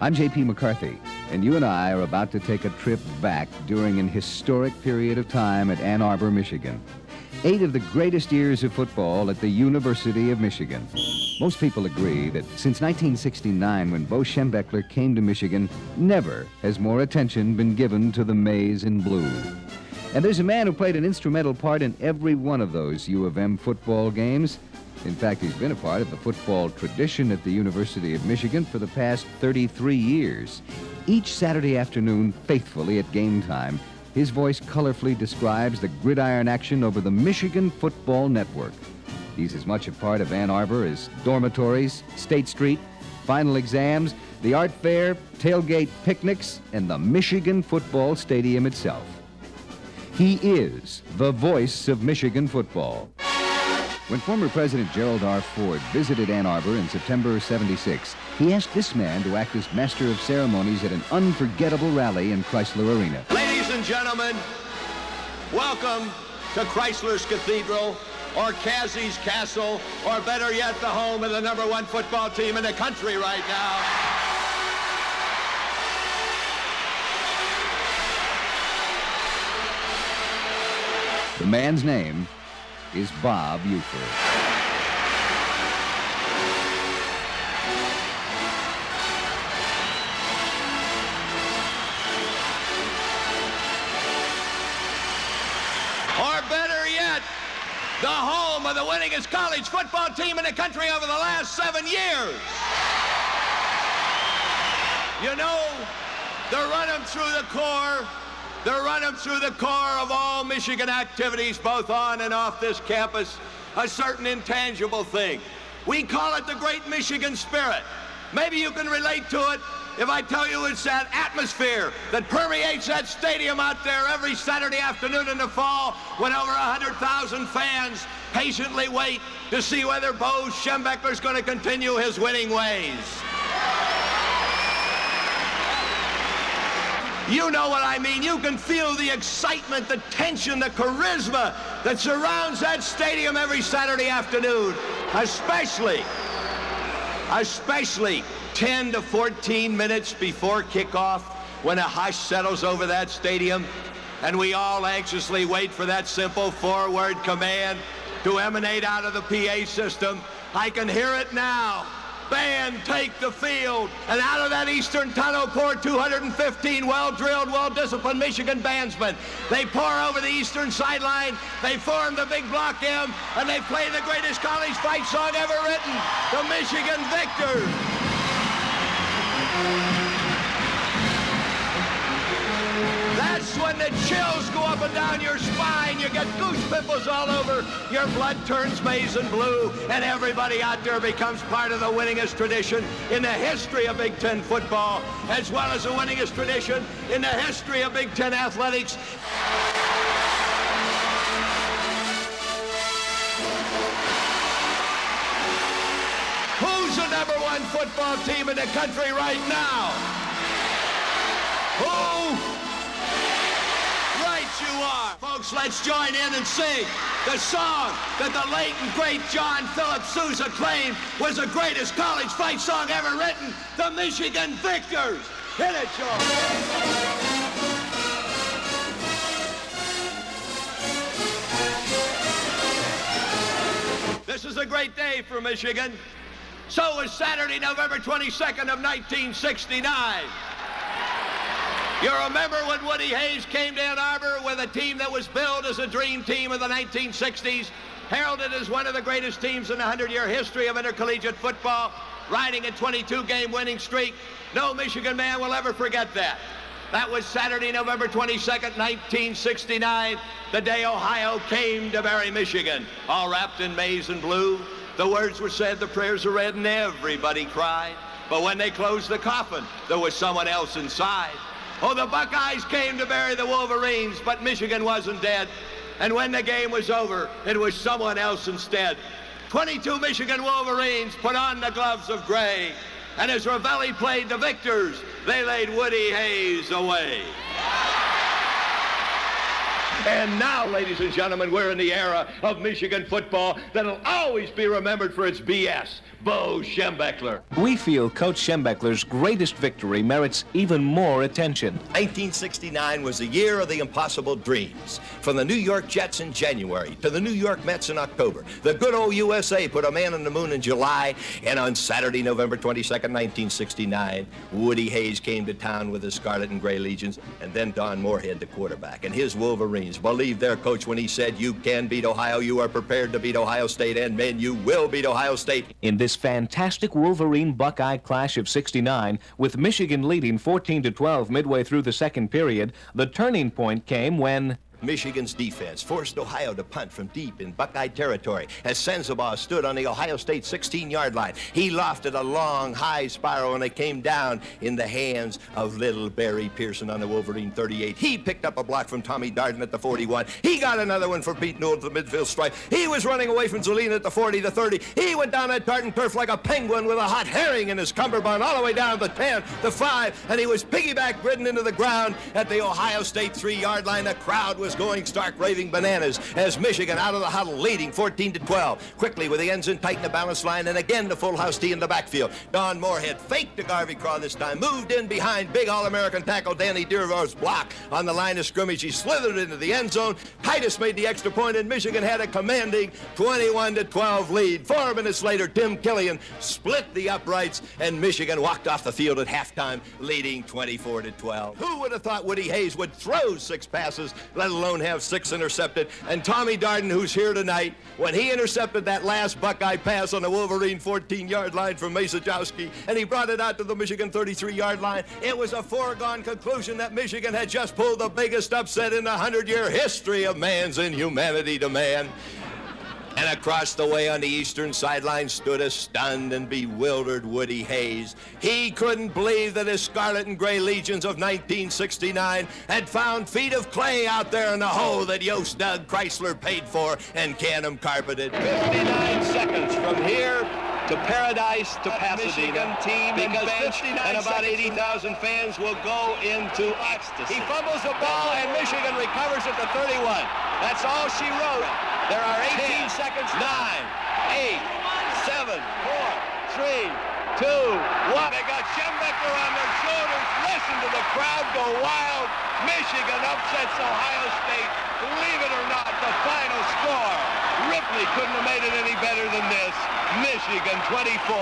I'm J.P. McCarthy, and you and I are about to take a trip back during an historic period of time at Ann Arbor, Michigan. 8 of the greatest years of football at the University of Michigan. Most people agree that since 1969, when Bo Schembechler came to Michigan, never has more attention been given to the maize and blue. And there's a man who played an instrumental part in every one of those U of M football games. In fact, he's been a part of the football tradition at the University of Michigan for the past 33 years. Each Saturday afternoon, faithfully at game time, his voice colorfully describes the gridiron action over the Michigan Football Network. He's as much a part of Ann Arbor as dormitories, State Street, final exams, the art fair, tailgate picnics, and the Michigan Football Stadium itself. He is the voice of Michigan football. When former President Gerald R. Ford visited Ann Arbor in September '76, he asked this man to act as master of ceremonies at an unforgettable rally in Crisler Arena. Ladies and gentlemen, welcome to Crisler's Cathedral, or Cassie's Castle, or better yet, the home of the #1 football team in the country right now. The man's name is Bob Ufer. Or better yet, the home of the winningest college football team in the country over the last 7 years. You know, they're running through the core. They're running through the core of all Michigan activities, both on and off this campus, a certain intangible thing. We call it the Great Michigan Spirit. Maybe you can relate to it if I tell you it's that atmosphere that permeates that stadium out there every Saturday afternoon in the fall when over 100,000 fans patiently wait to see whether Bo Schembechler's going to continue his winning ways. You know what I mean. You can feel the excitement, the tension, the charisma that surrounds that stadium every Saturday afternoon, especially 10 to 14 minutes before kickoff, when a hush settles over that stadium and we all anxiously wait for that simple forward command to emanate out of the PA system. I can hear it now. Band, take the field. And out of that eastern tunnel pour 215 well-drilled, well-disciplined Michigan bandsmen. They pour over the eastern sideline. They form the big block M, and they play the greatest college fight song ever written, the Michigan Victors. That's when the chills go up and down your spine. You get goose pimples all over. Your blood turns maize and blue, and everybody out there becomes part of the winningest tradition in the history of Big Ten football, as well as the winningest tradition in the history of Big Ten athletics. Who's the #1 football team in the country right now? Who? You are. Folks, let's join in and sing the song that the late and great John Philip Sousa claimed was the greatest college fight song ever written, the Michigan Victors. Hit it, Joe. This is a great day for Michigan. So was Saturday, November 22nd of 1969. You remember when Woody Hayes came to Ann Arbor with a team that was billed as a dream team of the 1960s, heralded as one of the greatest teams in the 100-year history of intercollegiate football, riding a 22-game winning streak. No Michigan man will ever forget that. That was Saturday, November 22nd, 1969, the day Ohio came to bury Michigan, all wrapped in maize and blue. The words were said, the prayers were read, and everybody cried. But when they closed the coffin, there was someone else inside. Oh, the Buckeyes came to bury the Wolverines, but Michigan wasn't dead. And when the game was over, it was someone else instead. 22 Michigan Wolverines put on the gloves of gray. And as Ravelli played the Victors, they laid Woody Hayes away. And now, ladies and gentlemen, we're in the era of Michigan football that'll always be remembered for its BS. Bo Schembechler. We feel Coach Schembechler's greatest victory merits even more attention. 1969 was the year of the impossible dreams. From the New York Jets in January to the New York Mets in October, the good old USA put a man on the moon in July, and on Saturday, November 22nd, 1969, Woody Hayes came to town with the Scarlet and Gray Legions, and then Don Moorhead, the quarterback, and his Wolverines believed their coach when he said, "You can beat Ohio, you are prepared to beat Ohio State, and men, you will beat Ohio State." In this fantastic Wolverine-Buckeye clash of '69, with Michigan leading 14-12 midway through the second period, the turning point came when Michigan's defense forced Ohio to punt from deep in Buckeye territory as Sensabaugh stood on the Ohio State 16-yard line. He lofted a long, high spiral, and it came down in the hands of little Barry Pearson on the Wolverine 38. He picked up a block from Tommy Darden at the 41. He got another one for Pete Newell at the midfield stripe. He was running away from Zolina at the 40, the 30. He went down that tartan turf like a penguin with a hot herring in his cummerbund all the way down the 10, the 5, and he was piggyback ridden into the ground at the Ohio State 3-yard line. The crowd was going stark raving bananas as Michigan out of the huddle leading 14-12. Quickly with the ends in tight in the balance line, and again the full house D in the backfield. Don Moorhead faked to Garvey Craw this time, moved in behind big All-American tackle Danny Dearvar's block on the line of scrimmage. He slithered into the end zone. Titus made the extra point, and Michigan had a commanding 21-12 lead. 4 minutes later, Tim Killian split the uprights, and Michigan walked off the field at halftime, leading 24-12. Who would have thought Woody Hayes would throw 6 passes, let alone have 6 intercepted? And Tommy Darden, who's here tonight, when he intercepted that last Buckeye pass on the Wolverine 14-yard line from Meeechigan, and he brought it out to the Michigan 33-yard line, it was a foregone conclusion that Michigan had just pulled the biggest upset in the 100-year history of man's inhumanity to man. And across the way on the eastern sideline stood a stunned and bewildered Woody Hayes. He couldn't believe that his Scarlet and Gray Legions of 1969 had found feet of clay out there in the hole that Yost dug, Crisler paid for, and Canham carpeted. 59 seconds from here to Paradise to Pasadena, team because 59 and about 80,000 fans will go into ecstasy. He fumbles the ball, and Michigan recovers at the 31. That's all she wrote. There are 18 seconds. 9, 8, 7, 4, 3, 2, 1. They got Schembechler on their shoulders. Listen to the crowd go wild. Michigan upsets Ohio State. Believe it or not, the final score. Ripley couldn't have made it any better than this. Michigan 24,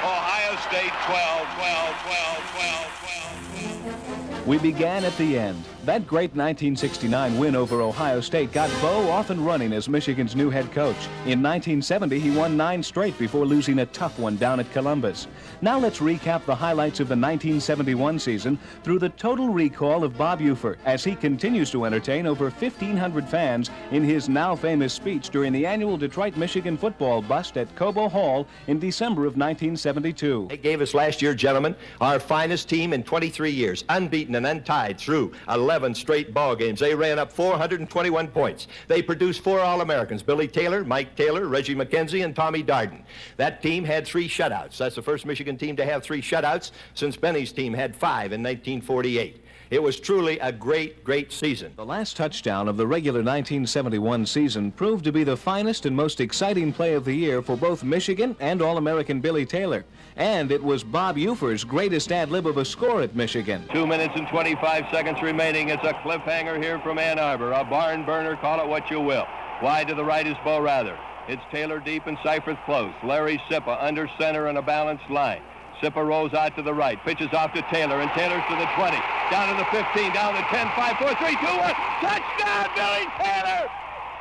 Ohio State 12, 12, 12, 12, 12, 12. we began at the end. That great 1969 win over Ohio State got Bo off and running as Michigan's new head coach. In 1970, he won 9 straight before losing a tough one down at Columbus. Now let's recap the highlights of the 1971 season through the total recall of Bob Ufer as he continues to entertain over 1,500 fans in his now famous speech during the annual Detroit, Michigan football bust at Cobo Hall in December of 1972. They gave us last year, gentlemen, our finest team in 23 years, unbeaten and untied through 11 straight ball games. They ran up 421 points. They produced 4 All-Americans, Billy Taylor, Mike Taylor, Reggie McKenzie, and Tommy Darden. That team had 3 shutouts. That's the first Michigan team to have 3 shutouts since Benny's team had 5 in 1948. It was truly a great, great season. The last touchdown of the regular 1971 season proved to be the finest and most exciting play of the year for both Michigan and All-American Billy Taylor. And it was Bob Ufer's greatest ad-lib of a score at Michigan. 2 minutes and 25 seconds remaining. It's a cliffhanger here from Ann Arbor. A barn burner, call it what you will. Wide to the right is Bo Rather. It's Taylor deep and Seifert close. Larry-Sept under center and a balanced line. Sept rolls out to the right, pitches off to Taylor, and Taylor's to the 20, down to the 15, down to the 10, 5, 4, 3, 2, 1. Touchdown, Billy Taylor!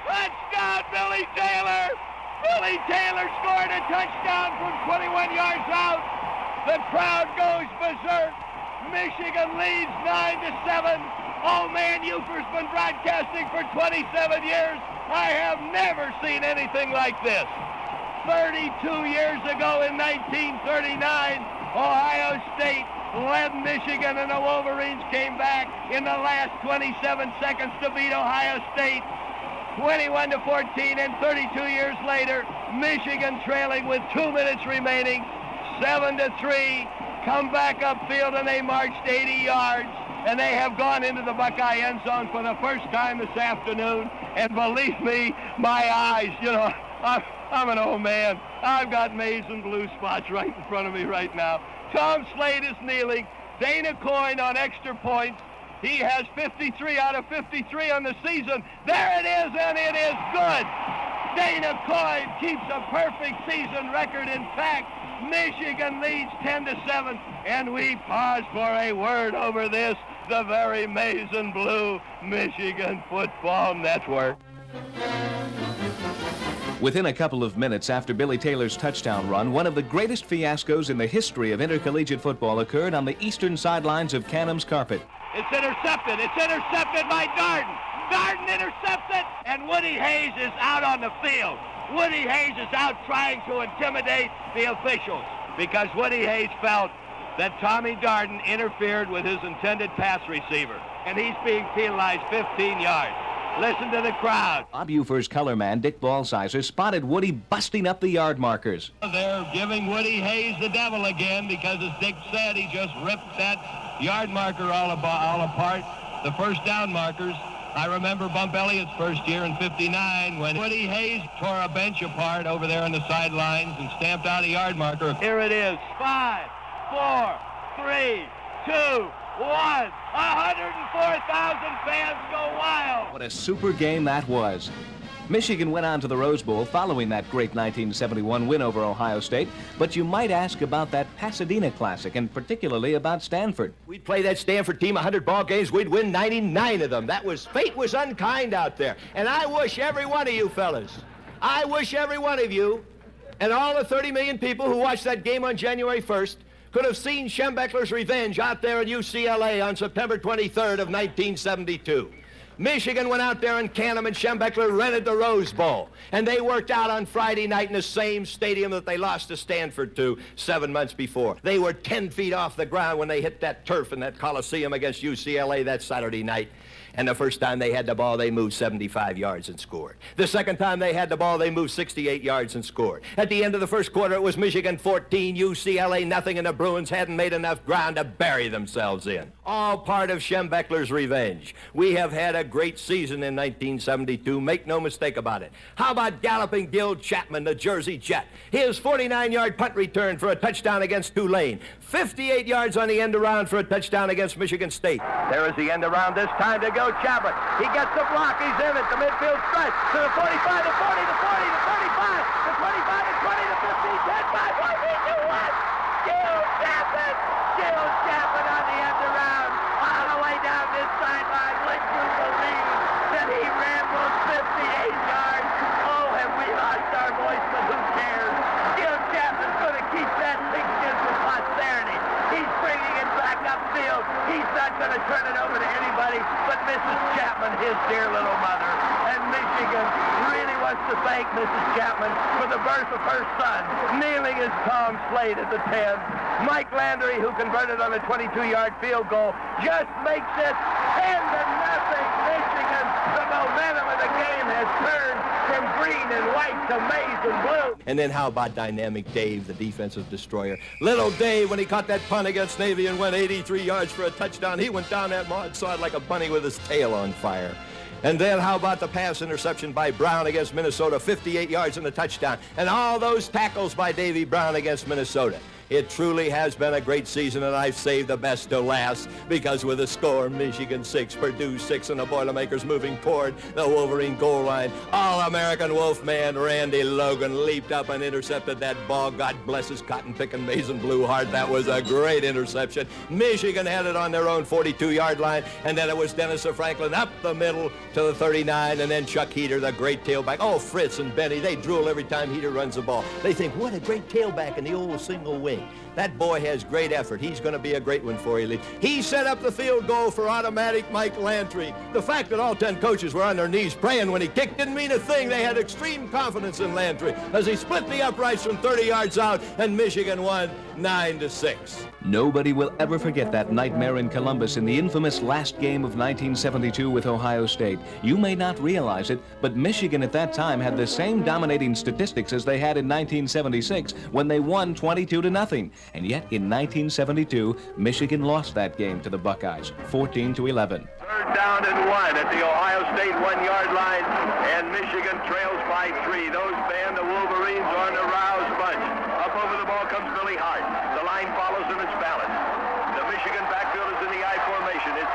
Touchdown, Billy Taylor! Billy Taylor scored a touchdown from 21 yards out. The crowd goes berserk. Michigan leads 9-7. Oh man, Ufer's been broadcasting for 27 years. I have never seen anything like this. 32 years ago in 1939, Ohio State led Michigan, and the Wolverines came back in the last 27 seconds to beat Ohio State 21-14, and 32 years later, Michigan trailing with 2 minutes remaining, 7-3, come back upfield, and they marched 80 yards. and they have gone into the Buckeye end zone for the first time this afternoon. And believe me, my eyes, you know, I'm an old man. I've got maize and blue spots right in front of me right now. Tom Slade is kneeling. Dana Coyne on extra points. He has 53 out of 53 on the season. There it is, and it is good. Dana Coyne keeps a perfect season record intact. Michigan leads 10-7, and we pause for a word over this, the very maize and blue Michigan Football Network. Within a couple of minutes after Billy Taylor's touchdown run, one of the greatest fiascos in the history of intercollegiate football occurred on the eastern sidelines of Canham's carpet. It's intercepted. It's intercepted by Darden. Darden intercepts it, and Woody Hayes is out on the field. Woody Hayes is out trying to intimidate the officials because Woody Hayes felt that Tommy Darden interfered with his intended pass receiver, and he's being penalized 15 yards. Listen to the crowd. Bob Ufer's color man, Dick Ballsizer, spotted Woody busting up the yard markers. They're giving Woody Hayes the devil again because, as Dick said, he just ripped that yard marker all apart. The first down markers. I remember Bump Elliott's first year in '59 when Woody Hayes tore a bench apart over there on the sidelines and stamped out a yard marker. Here it is. 5, 4, 3, 2, 1. 104,000 fans go wild. What a super game that was. Michigan went on to the Rose Bowl following that great 1971 win over Ohio State, but you might ask about that Pasadena Classic, and particularly about Stanford. We'd play that Stanford team 100 ball games, we'd win 99 of them. Fate was unkind out there. And I wish every one of you fellas, I wish every one of you and all the 30 million people who watched that game on January 1st could have seen Schembechler's revenge out there at UCLA on September 23rd of 1972. Michigan went out there in Canham, and Schembechler rented the Rose Bowl. And they worked out on Friday night in the same stadium that they lost to Stanford to 7 months before. They were 10 feet off the ground when they hit that turf in that Coliseum against UCLA that Saturday night. And the first time they had the ball, they moved 75 yards and scored. The second time they had the ball, they moved 68 yards and scored. At the end of the first quarter, it was Michigan 14, UCLA nothing, and the Bruins hadn't made enough ground to bury themselves in. All part of Schembechler's revenge. We have had a great season in 1972, make no mistake about it. How about Galloping Gil Chapman, the Jersey Jet? His 49-yard punt return for a touchdown against Tulane. 58 yards on the end around for a touchdown against Michigan State. There is the end around this time to go. Chapman. He gets the block. He's in at the midfield stretch to the 45, the 40, the 40, the 35, the 25, the 20, the 15, 10, 5, 4, 3, 2, 1. Gil Chapman. Gil Chapman on the end around. All the way down this sideline. Would you believe that he rambled 58 yards? Oh, have we lost our voice, but who cares? Gil Chapman's going to keep that picked in for posterity. He's bringing it back upfield. He's not going to turn it over to anybody but Mrs. Chapman, his dear little mother. And Michigan really wants to thank Mrs. Chapman for the birth of her son. Kneeling is Tom Slade at the 10. Mike Landry, who converted on a 22-yard field goal, just makes it 10-0. Michigan, the momentum of the game has turned from green and white to maize and blue. And then how about Dynamic Dave, the defensive destroyer? Little Dave, when he caught that punt against Navy and went 83 yards for a touchdown, he went down that mud sod like a bunny with his tail on fire. And then how about the pass interception by Brown against Minnesota, 58 yards and a touchdown, and all those tackles by Davy Brown against Minnesota. It truly has been a great season, and I've saved the best to last, because with a score, Michigan 6, Purdue 6, and the Boilermakers moving toward the Wolverine goal line, All-American Wolfman Randy Logan leaped up and intercepted that ball. God bless his cotton-picking maize and blue heart. That was a great interception. Michigan had it on their own 42-yard line, and then it was Dennis Franklin up the middle to the 39, and then Chuck Heater, the great tailback. Oh, Fritz and Benny, they drool every time Heater runs the ball. They think, what a great tailback in the old single wing. That boy has great effort. He's going to be a great one for you. He set up the field goal for automatic Mike Landry. The fact that all 10 coaches were on their knees praying when he kicked didn't mean a thing. They had extreme confidence in Landry as he split the uprights from 30 yards out, and Michigan won 9-6. Nobody will ever forget that nightmare in Columbus in the infamous last game of 1972 with Ohio State. You may not realize it, but Michigan at that time had the same dominating statistics as they had in 1976 when they won 22-0. 0-0. And yet, in 1972, Michigan lost that game to the Buckeyes, 14-11. Third down and 1 at the Ohio State 1-yard line, and Michigan trails by 3. Those band the Wolverines are in a rouse bunch. Up over the ball comes Billy Hart. The line follows him, it's balanced. The Michigan backfield is in the I formation. It's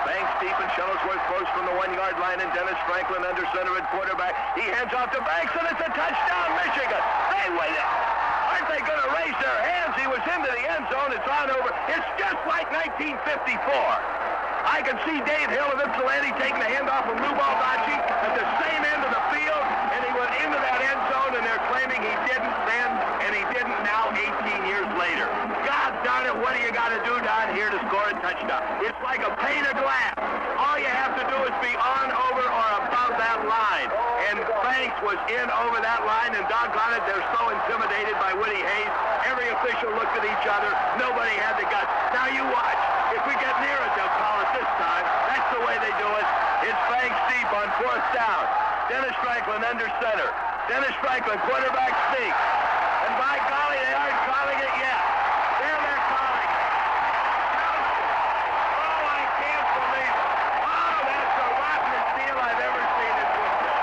Banks deep and Shuttlesworth close from the 1-yard line, and Dennis Franklin under center at quarterback. He hands off to Banks, and it's a touchdown, Michigan. They win it. Aren't they going to raise their hands? He was into the end zone. It's on over. It's just like 1954. I can see Dave Hill of Ypsilanti taking the handoff from Lou Baldacci at the same end of the field, and he went into that end zone, and they're claiming he didn't then, and he didn't now 18 years later. God darn it, what do you got to do down here to score a touchdown? It's like a pane of glass. All you have to do is be on, over, or above that line. And Banks was in over that line, and doggone it, they're so intimidated by Woody Hayes. Every official looked at each other. Nobody had the guts. Now you watch. If we get near it, they'll call it this time. That's the way they do it. It's Banks deep on 4th down. Dennis Franklin under center. Dennis Franklin, quarterback sneak. And by golly, they aren't calling it yet. There they're calling it. Oh, I can't believe it. Oh, that's the rottenest deal I've ever seen in football.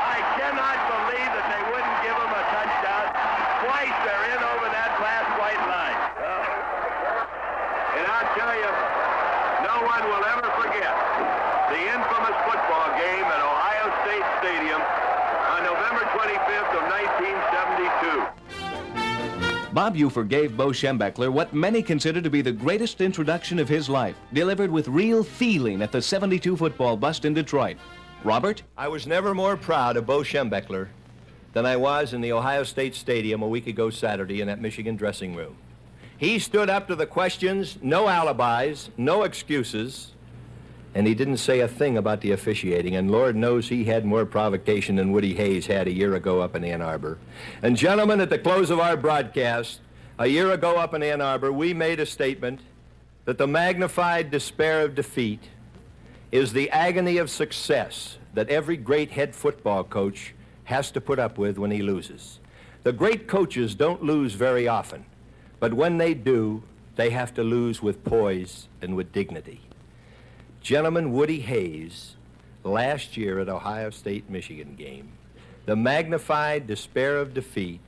I cannot believe that they wouldn't give him a touchdown. Twice they're in over that last white line. And I'll tell you, no one will ever forget the infamous football game at Ohio State Stadium on November 25th of 1972. Bob Ufer gave Bo Schembechler what many consider to be the greatest introduction of his life, delivered with real feeling at the 72 football bust in Detroit. Robert? I was never more proud of Bo Schembechler than I was in the Ohio State Stadium a week ago Saturday in that Michigan dressing room. He stood up to the questions, no alibis, no excuses, and he didn't say a thing about the officiating, and Lord knows he had more provocation than Woody Hayes had a year ago up in Ann Arbor. And gentlemen, at the close of our broadcast, a year ago up in Ann Arbor, we made a statement that the magnified despair of defeat is the agony of success that every great head football coach has to put up with when he loses. The great coaches don't lose very often, but when they do, they have to lose with poise and with dignity. Gentlemen, Woody Hayes, last year at Ohio State-Michigan game, the magnified despair of defeat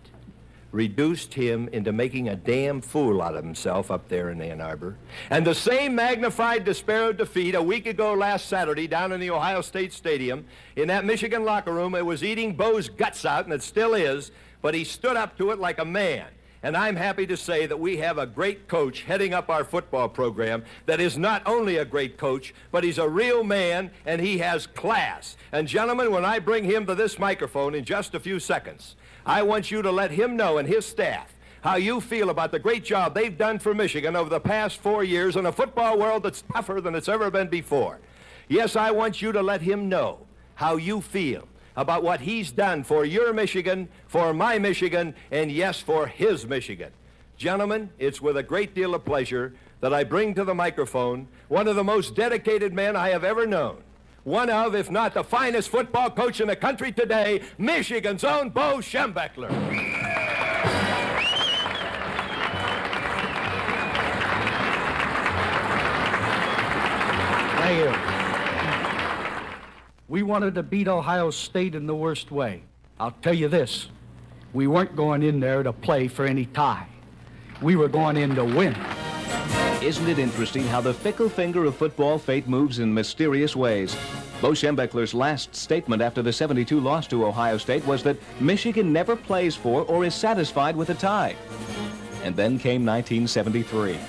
reduced him into making a damn fool out of himself up there in Ann Arbor. And the same magnified despair of defeat a week ago last Saturday down in the Ohio State Stadium, in that Michigan locker room, it was eating Bo's guts out, and it still is, but he stood up to it like a man. And I'm happy to say that we have a great coach heading up our football program that is not only a great coach, but he's a real man, and he has class. And gentlemen, when I bring him to this microphone in just a few seconds, I want you to let him know and his staff how you feel about the great job they've done for Michigan over the past 4 years in a football world that's tougher than it's ever been before. Yes, I want you to let him know how you feel about what he's done for your Michigan, for my Michigan, and yes, for his Michigan. Gentlemen, it's with a great deal of pleasure that I bring to the microphone one of the most dedicated men I have ever known. One of, if not the finest football coach in the country today, Michigan's own Bo Schembechler. Thank you. We wanted to beat Ohio State in the worst way. I'll tell you this, we weren't going in there to play for any tie. We were going in to win. Isn't it interesting how the fickle finger of football fate moves in mysterious ways? Bo Schembechler's last statement after the 72 loss to Ohio State was that Michigan never plays for or is satisfied with a tie. And then came 1973.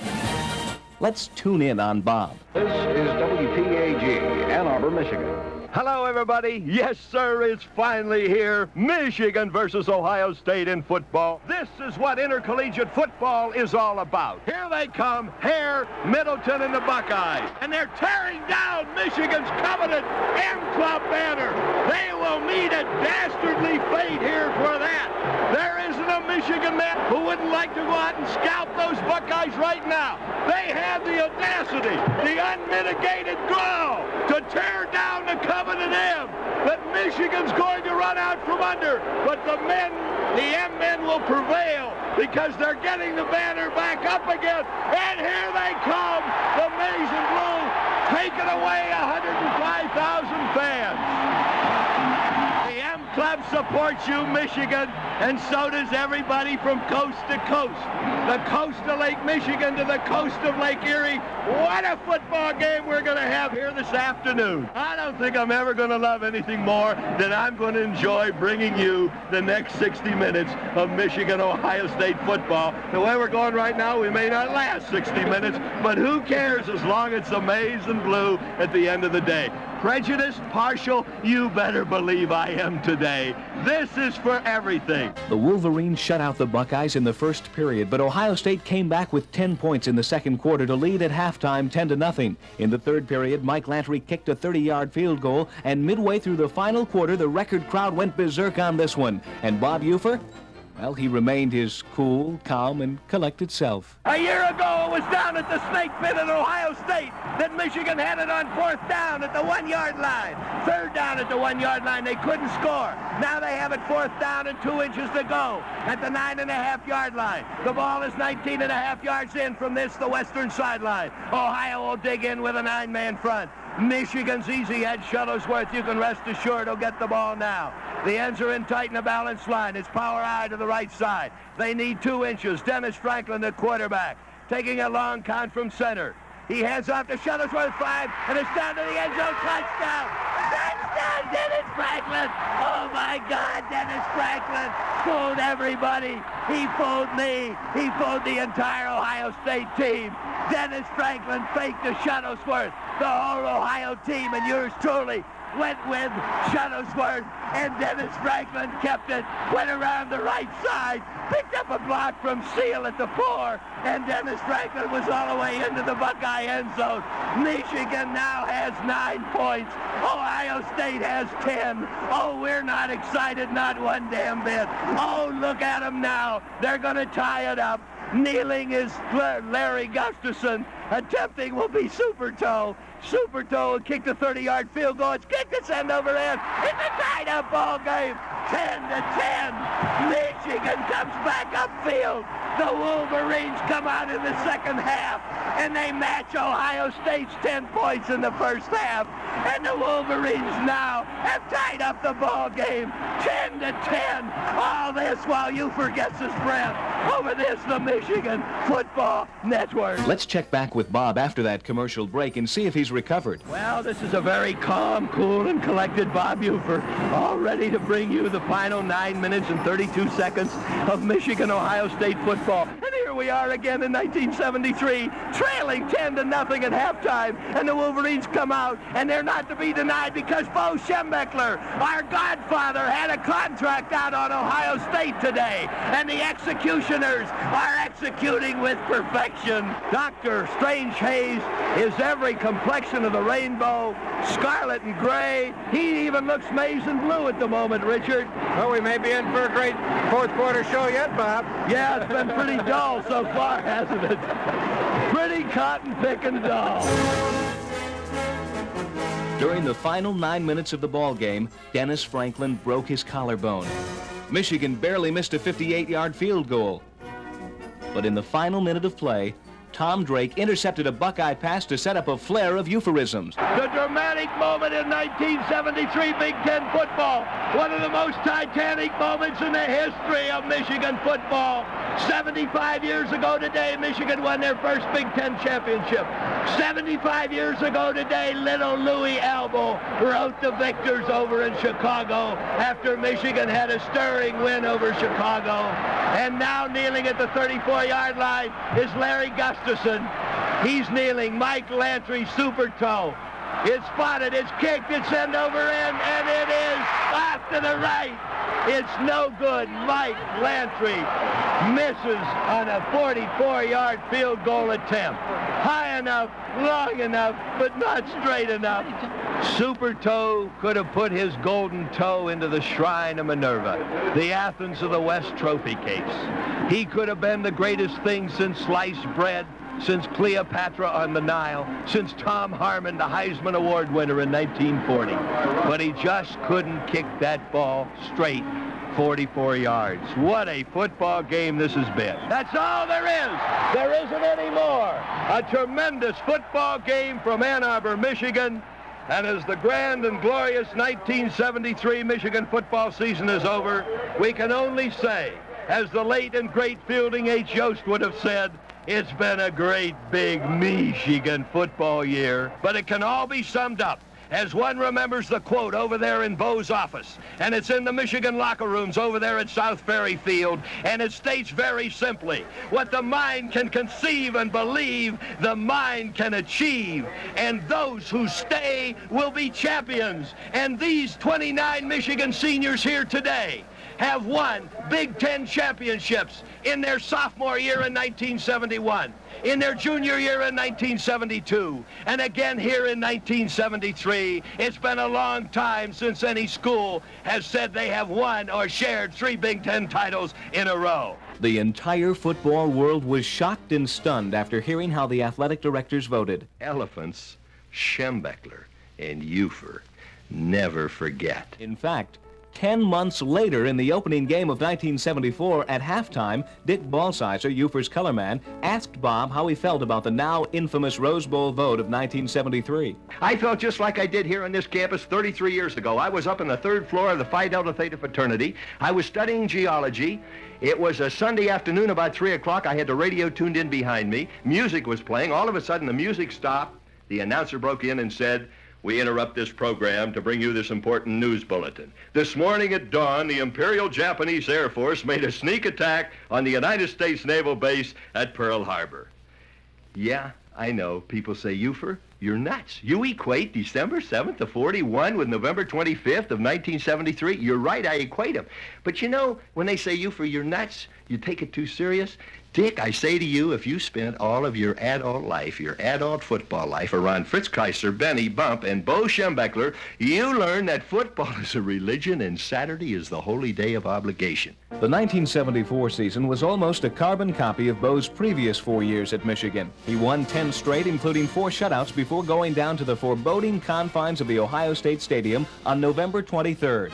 Let's tune in on Bob. This is WPAG, Ann Arbor, Michigan. Hello, everybody. Yes, sir, it's finally here. Michigan versus Ohio State in football. This is what intercollegiate football is all about. Here they come, Hare, Middleton, and the Buckeyes. And they're tearing down Michigan's coveted M-Club banner. They will meet a dastardly fate here for that. There isn't a Michigan man who wouldn't like to go out and scalp those Buckeyes right now. They have the audacity, the unmitigated gall to tear down the coveted M that Michigan's going to run out from under. But the men, the M men will prevail. because they're getting the banner back up again. And here they come, the maize and blue, taking away 105,000 fans. The M Club supports you, Michigan, and so does everybody from coast to coast. The coast of Lake Michigan to the coast of Lake Erie. What a football game we're going to have here this afternoon. I don't think I'm ever going to love anything more than I'm going to enjoy bringing you the next 60 minutes of Michigan-Ohio State football. The way we're going right now, we may not last 60 minutes, but who cares as long as it's maize and blue at the end of the day. Prejudiced, partial, you better believe I am today. This is for everything. The Wolverines shut out the Buckeyes in the first period, but Ohio State came back with 10 points in the second quarter to lead at halftime 10-0. In the third period, Mike Lantry kicked a 30-yard field goal, and midway through the final quarter, the record crowd went berserk on this one. And Bob Ufer? Well, he remained his cool, calm, and collected self. A year ago, it was down at the Snake Pit at Ohio State that Michigan had it on 4th down at the 1-yard line. 3rd down at the 1-yard line. They couldn't score. Now they have it 4th down and 2 inches to go at the 9.5-yard line. The ball is 19.5 yards in from this, the western sideline. Ohio will dig in with a 9-man front. Michigan's easy head Shuttlesworth. You can rest assured he'll get the ball now. The ends are in tight in the balanced line. It's power eye to the right side. They need 2 inches. Dennis Franklin, the quarterback, taking a long count from center. He hands off to Shuttlesworth 5, and it's down to the end zone. Touchdown! Touchdown, Dennis Franklin! Oh my God, Dennis Franklin fooled everybody. He fooled me. He fooled the entire Ohio State team. Dennis Franklin faked to Shuttlesworth. The whole Ohio team and yours truly went with Shuttlesworth, and Dennis Franklin kept it, went around the right side, picked up a block from Seal at the 4, and Dennis Franklin was all the way into the Buckeye end zone. Michigan now has 9 points. Ohio State has 10. Oh, we're not excited, not one damn bit. Oh, look at them now. They're going to tie it up. Kneeling is Larry Gustafson. Attempting will be Super Toe. Super Toe will kick the 30-yard field goal. It's kicked, it's end over end. It's a tied-up ball game. 10-10. Michigan comes back upfield. The Wolverines come out in the second half, and they match Ohio State's 10 points in the first half. And the Wolverines now have tied up the ball game 10-10. All this while Ufer gets his breath over this, the Michigan Football Network. Let's check back with Bob after that commercial break and see if he's recovered. Well, this is a very calm, cool, and collected Bob Ufer, all ready to bring you the final 9 minutes and 32 seconds of Michigan-Ohio State football. And here we are again in 1973, trailing 10-0 at halftime, and the Wolverines come out, and they're not to be denied because Bo Schembechler, our godfather, had a contract out on Ohio State today, and the executioners are executing with perfection. Dr. Strange Hayes is every complexion of the rainbow, scarlet and gray. He even looks maize and blue at the moment, Richard. Well, we may be in for a great fourth quarter show yet, Bob. Yeah, it's been pretty dull so far, hasn't it? Pretty cotton-picking dull. During the final 9 minutes of the ball game, Dennis Franklin broke his collarbone. Michigan barely missed a 58-yard field goal. But in the final minute of play, Tom Drake intercepted a Buckeye pass to set up a flare of euphemisms. The dramatic moment in 1973 Big Ten football. One of the most titanic moments in the history of Michigan football. 75 years ago today, Michigan won their first Big Ten championship. 75 years ago today, little Louis Elbow wrote the victors over in Chicago after Michigan had a stirring win over Chicago. And now kneeling at the 34-yard line is Larry Gustafson. He's kneeling. Mike Lantry, Super Toe. It's spotted, it's kicked, it's end over end, and it is off to the right. It's no good. Mike Lantry misses on a 44-yard field goal attempt. High enough, long enough, but not straight enough. Super Toe could have put his golden toe into the shrine of Minerva, the Athens of the West trophy case. He could have been the greatest thing since sliced bread, since Cleopatra on the Nile, since Tom Harmon, the Heisman Award winner in 1940. But he just couldn't kick that ball straight 44 yards. What a football game this has been. That's all there is. There isn't any more. A tremendous football game from Ann Arbor, Michigan. And as the grand and glorious 1973 Michigan football season is over, we can only say, as the late and great Fielding H. Yost would have said, it's been a great big Meeechigan football year. But it can all be summed up as one remembers the quote over there in Bo's office, and it's in the Michigan locker rooms over there at South Ferry Field, and it states very simply, what the mind can conceive and believe, the mind can achieve, and those who stay will be champions. And these 29 Michigan seniors here today have won Big Ten championships in their sophomore year in 1971, in their junior year in 1972, and again here in 1973. It's been a long time since any school has said they have won or shared 3 Big Ten titles in a row. The entire football world was shocked and stunned after hearing how the athletic directors voted. Elephants, Schembechler, and Ufer never forget. In fact, 10 months later, in the opening game of 1974, at halftime, Dick Ballsizer, Ufer's colorman, asked Bob how he felt about the now infamous Rose Bowl vote of 1973. I felt just like I did here on this campus 33 years ago. I was up on the 3rd floor of the Phi Delta Theta fraternity. I was studying geology. It was a Sunday afternoon about 3 o'clock. I had the radio tuned in behind me. Music was playing. All of a sudden, the music stopped. The announcer broke in and said, "We interrupt this program to bring you this important news bulletin. This morning at dawn, the Imperial Japanese Air Force made a sneak attack on the United States Naval Base at Pearl Harbor." Yeah, I know. People say, "Ufer, you're nuts. You equate December 7th of 41 with November 25th of 1973. You're right, I equate them. But you know, when they say, "Ufer, you're nuts," you take it too serious. Dick, I say to you, if you spent all of your adult life, your adult football life, around Fritz Crisler, Benny Bump, and Bo Schembechler, you learn that football is a religion and Saturday is the holy day of obligation. The 1974 season was almost a carbon copy of Bo's previous 4 years at Michigan. He won 10 straight, including 4 shutouts, before going down to the foreboding confines of the Ohio State Stadium on November 23rd.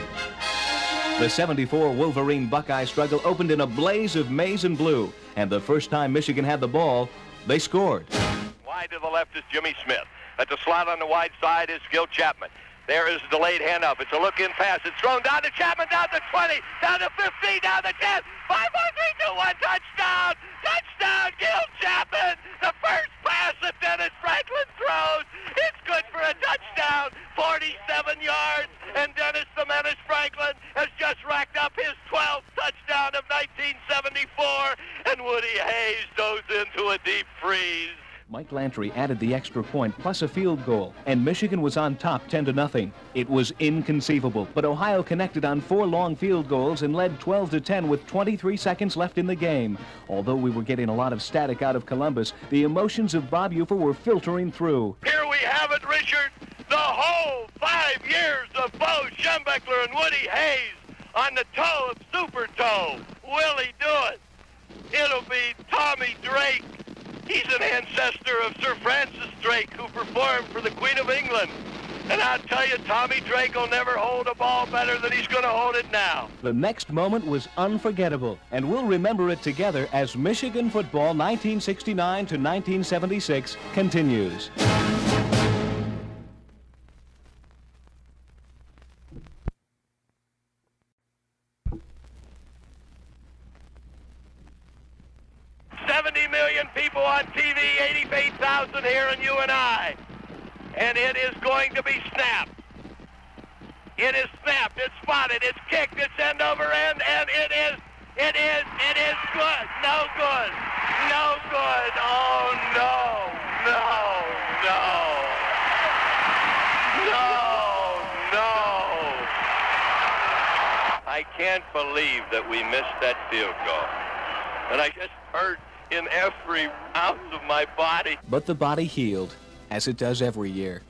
The 74 Wolverine Buckeye struggle opened in a blaze of maize and blue, and the first time Michigan had the ball, they scored. Wide to the left is Jimmy Smith. At the slot on the wide side is Gil Chapman. There is a delayed handoff. It's a look-in pass. It's thrown down to Chapman, down to 20, down to 15, down to 10. 5, 4, 3, 2, 1, touchdown! Touchdown, Gil Chapman! The first pass that Dennis Franklin throws. It's good for a touchdown, 47 yards, and Dennis the Menace Franklin has just racked up his 12th touchdown of 1974, and Woody Hayes goes into a deep freeze. Mike Lantry added the extra point plus a field goal, and Michigan was on top 10-0. It was inconceivable, but Ohio connected on 4 long field goals and led 12-10 with 23 seconds left in the game. Although we were getting a lot of static out of Columbus, the emotions of Bob Ufer were filtering through. Here we have it, Richard. The whole 5 years of Bo Schembechler and Woody Hayes on the toe of Super Toe. Will he do it? It'll be Tommy Drake. He's an ancestor of Sir Francis Drake, who performed for the Queen of England. And I'll tell you, Tommy Drake will never hold a ball better than he's going to hold it now. The next moment was unforgettable, and we'll remember it together as Michigan football 1969 to 1976 continues. People on TV, 88,000 here in UNI. And it is going to be snapped. It is snapped, it's spotted, it's kicked, it's end over end, and it is good. No good. No good. Oh, no. I can't believe that we missed that field goal. And I just hurt in every ounce of my body. But the body healed, as it does every year.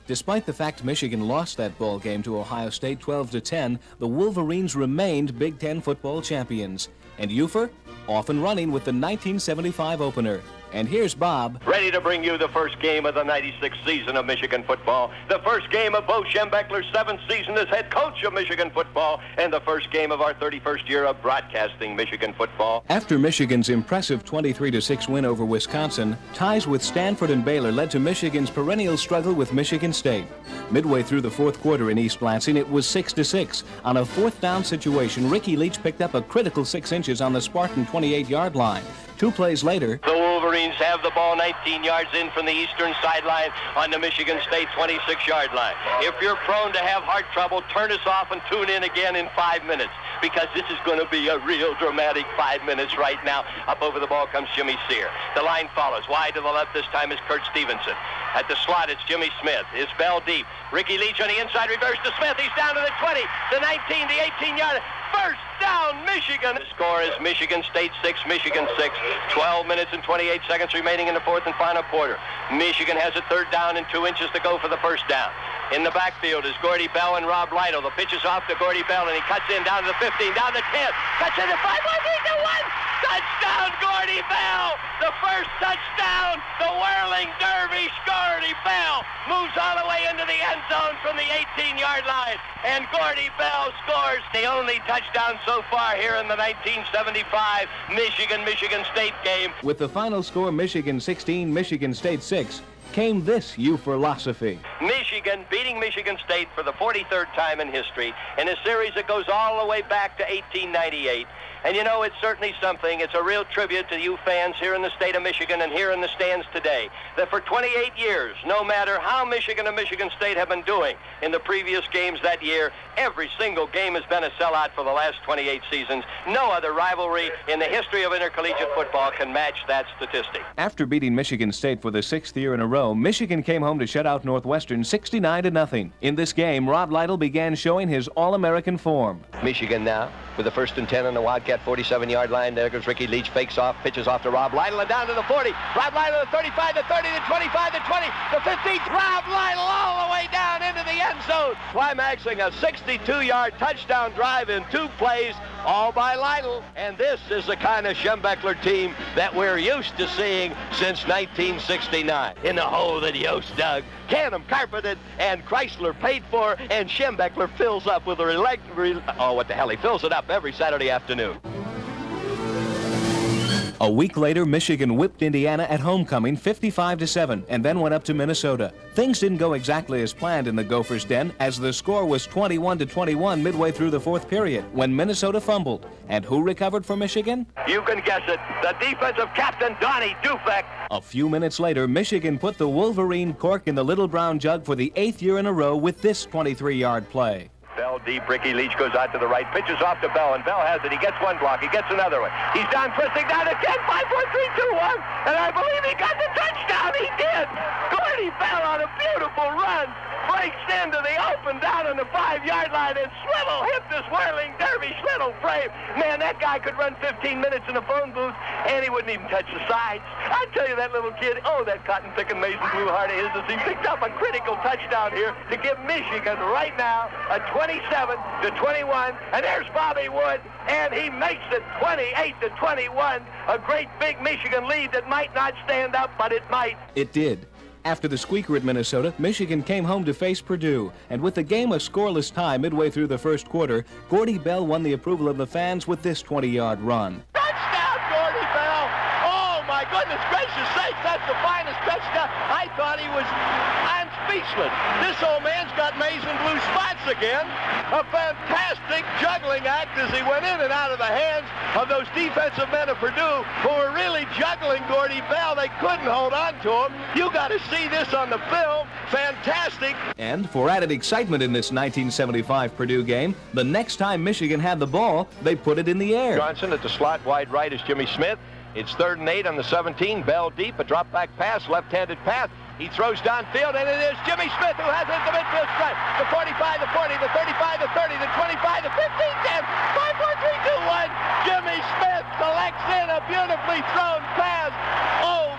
Despite the fact Michigan lost that ball game to Ohio State 12-10, the Wolverines remained Big Ten football champions. And Ufer, off and running with the 1975 opener. And here's Bob. Ready to bring you the first game of the 96th season of Michigan football, the first game of Bo Schembechler's 7th season as head coach of Michigan football, and the first game of our 31st year of broadcasting Michigan football. After Michigan's impressive 23-6 win over Wisconsin, ties with Stanford and Baylor led to Michigan's perennial struggle with Michigan State. Midway through the fourth quarter in East Lansing, it was 6-6. On a fourth down situation, Ricky Leach picked up a critical 6 inches on the Spartan 28-yard line. 2 plays later, The Wolverines have the ball 19 yards in from the eastern sideline on the Michigan State 26-yard line. If you're prone to have heart trouble, turn us off and tune in again in 5 minutes, because this is going to be a real dramatic 5 minutes right now. Up over the ball comes Jimmy Sear. The line follows. Wide to the left this time is Kurt Stevenson. At the slot, it's Jimmy Smith. Is Bell deep. Ricky Leach on the inside, reverse to Smith. He's down to the 20, the 19, the 18-yard. First down, Michigan. The score is Michigan State 6, Michigan 6. 12 minutes and 28 seconds remaining in the fourth and final quarter. Michigan has a third down and 2 inches to go for the first down. In the backfield is Gordy Bell and Rob Lytle. The pitch is off to Gordy Bell, and he cuts in down to the 15, down to the 10. Cuts in the 5, 1, 3, 2, 1. Touchdown, Gordy Bell. The first touchdown. The whirling dervish, Gordy Bell, moves all the way into the end zone from the 18-yard line. And Gordy Bell scores the only touchdown so far here in the 1975 Michigan State game. with the final score Michigan 16, Michigan State 6, came this Uferlosophy. Michigan beating Michigan State for the 43rd time in history in a series that goes all the way back to 1898. And you know, it's certainly something. It's a real tribute to you fans here in the state of Michigan and here in the stands today, that for 28 years, no matter how Michigan and Michigan State have been doing in the previous games that year, every single game has been a sellout for the last 28 seasons. No other rivalry in the history of intercollegiate football can match that statistic. After beating Michigan State for the 6th year in a row, Michigan came home to shut out Northwestern 69-0. In this game, Rob Lytle began showing his All-American form. Michigan now with the 1st and 10 on the Wildcat 47-yard line. There goes Ricky Leach, fakes off, pitches off to Rob Lytle, and down to the 40. Rob Lytle, the 35, the 30, the 25, the 20, the 15. Rob Lytle all the way down into the end zone, climaxing a 62-yard touchdown drive in 2 plays, all by Lytle. And this is the kind of Schembechler team that we're used to seeing since 1969. In the hole that Yost dug, Canham carpeted, and Crisler paid for, and Schembechler fills up with he fills it up every Saturday afternoon. A week later, Michigan whipped Indiana at homecoming 55-7 and then went up to Minnesota. Things didn't go exactly as planned in the Gophers' den, as the score was 21-21 midway through the fourth period when Minnesota fumbled. And who recovered for Michigan? You can guess it, the defensive captain, Donnie Dufek. A few minutes later, Michigan put the Wolverine cork in the little brown jug for the 8th year in a row with this 23-yard play. Bell deep, Ricky Leach goes out to the right, pitches off to Bell, and Bell has it. He gets one block, he gets another one. He's down, twisting down to 10, 5, 4, 3, 2, 1, and I believe he got the touchdown. He did. Gordy Bell on a beautiful run, breaks into the open down on the 5-yard line, and swivel hit this whirling dervish little frame. Man, that guy could run 15 minutes in a phone booth, and he wouldn't even touch the sides. I tell you, that little kid, that cotton-picking Mason blue heart of his, as he picked up a critical touchdown here to give Michigan right now a 27-21, and there's Bobby Wood, and he makes it 28-21. A great big Michigan lead that might not stand up, but it might. It did. After the squeaker at Minnesota, Michigan came home to face Purdue, and with the game a scoreless tie midway through the first quarter, Gordy Bell won the approval of the fans with this 20-yard run. Touchdown, Gordy Bell! Oh, my goodness gracious sakes, that's the finest touchdown. I thought I'm speechless. This old man's got maize and blue spots again. A fantastic juggling act as he went in and out of the hands of those defensive men of Purdue who were really juggling Gordy Bell. They couldn't hold on to him. You got to see this on the film. Fantastic. And for added excitement in this 1975 Purdue game, the next time Michigan had the ball, they put it in the air. Johnson at the slot, wide right is Jimmy Smith. It's 3rd and 8 on the 17. Bell deep, a drop back pass, left-handed pass. He throws downfield, and it is Jimmy Smith who has it at the midfield stripe. The 45, the 40, the 35, the 30, the 25, the 15, 10, 5, 4, 3, 2, 1. Jimmy Smith collects in a beautifully thrown pass. Oh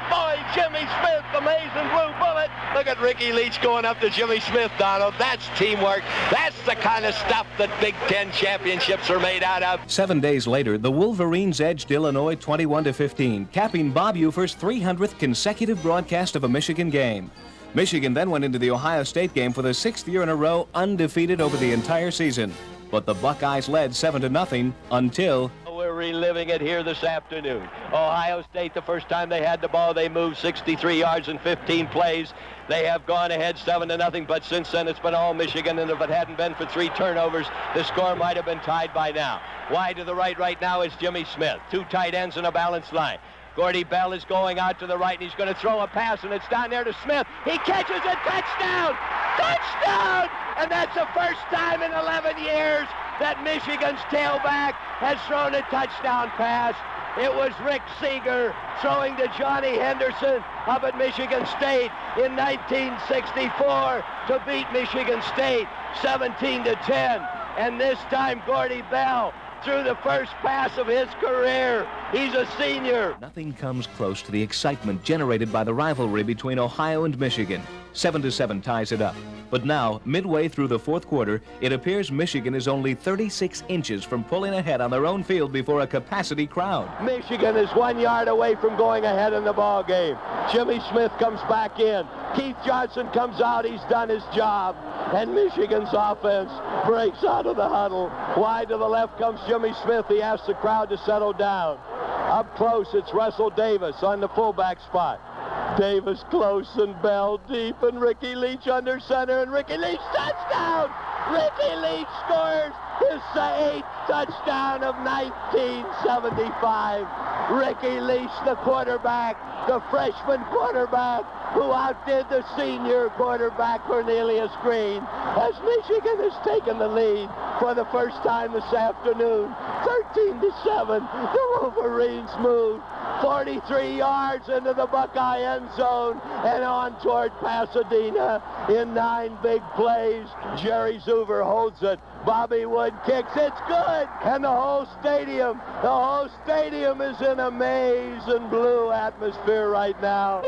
boy, Jimmy Smith, amazing blue bullet. Look at Ricky Leach going up to Jimmy Smith, Donald. That's teamwork. That's the kind of stuff that Big Ten championships are made out of. 7 days later, the Wolverines edged Illinois 21-15, capping Bob Ufer's 300th consecutive broadcast of a Michigan game. Michigan then went into the Ohio State game for the 6th year in a row undefeated over the entire season. But the Buckeyes led 7-0 until... We're reliving it here this afternoon. Ohio State, the first time they had the ball, they moved 63 yards in 15 plays. They have gone ahead 7-0, but since then it's been all Michigan, and if it hadn't been for 3 turnovers, the score might have been tied by now. Wide to the right now is Jimmy Smith. 2 tight ends in a balanced line. Gordy Bell is going out to the right, and he's going to throw a pass, and it's down there to Smith. He catches a touchdown! Touchdown! And that's the first time in 11 years that Michigan's tailback has thrown a touchdown pass. It was Rick Seeger throwing to Johnny Henderson up at Michigan State in 1964 to beat Michigan State 17-10. And this time Gordy Bell threw the first pass of his career. He's a senior. Nothing comes close to the excitement generated by the rivalry between Ohio and Michigan. 7-7 ties it up. But now, midway through the 4th quarter, it appears Michigan is only 36 inches from pulling ahead on their own field before a capacity crowd. Michigan is 1 yard away from going ahead in the ball game. Jimmy Smith comes back in. Keith Johnson comes out. He's done his job. And Michigan's offense breaks out of the huddle. Wide to the left comes Jimmy Smith. He asks the crowd to settle down. Up close, it's Russell Davis on the fullback spot. Davis close and Bell deep, and Ricky Leach under center, and Ricky Leach touchdown! Ricky Leach scores his 8th touchdown of 1975. Ricky Leach, the quarterback, the freshman quarterback, who outdid the senior quarterback Cornelius Green, as Michigan has taken the lead for the first time this afternoon. 13-7, the Wolverines move 43 yards into the Buckeye end zone and on toward Pasadena in 9 big plays. Jerry Zuber holds it. Bobby Wood kicks. It's good. And the whole stadium is in a maize and blue atmosphere right now.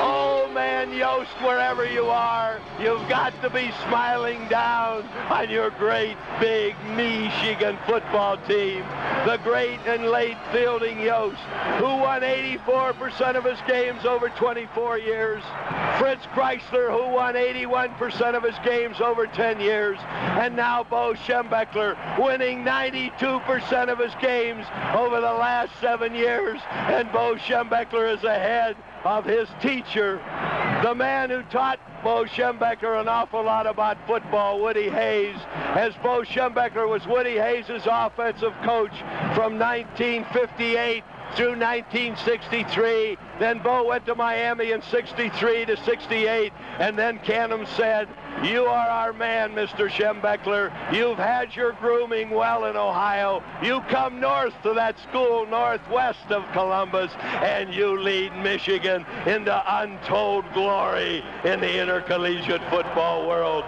Oh, man, Yost, wherever you are, you've got to be smiling down on your great, big Meeechigan football team. The great and late Fielding Yost, who won 84% of his games over 24 years. Fritz Crisler, who won 81% of his games over 10 years. And now Bo Schembechler, winning 92% of his games over the last 7 years. And Bo Schembechler is ahead of his teacher, the man who taught Bo Schembechler an awful lot about football, Woody Hayes, as Bo Schembechler was Woody Hayes' offensive coach from 1958 through 1963. Then Bo went to Miami in 63 to 68, and then Canham said, "You are our man, Mr. Schembechler. You've had your grooming well in Ohio. You come north to that school northwest of Columbus, and you lead Michigan into untold glory in the intercollegiate football world."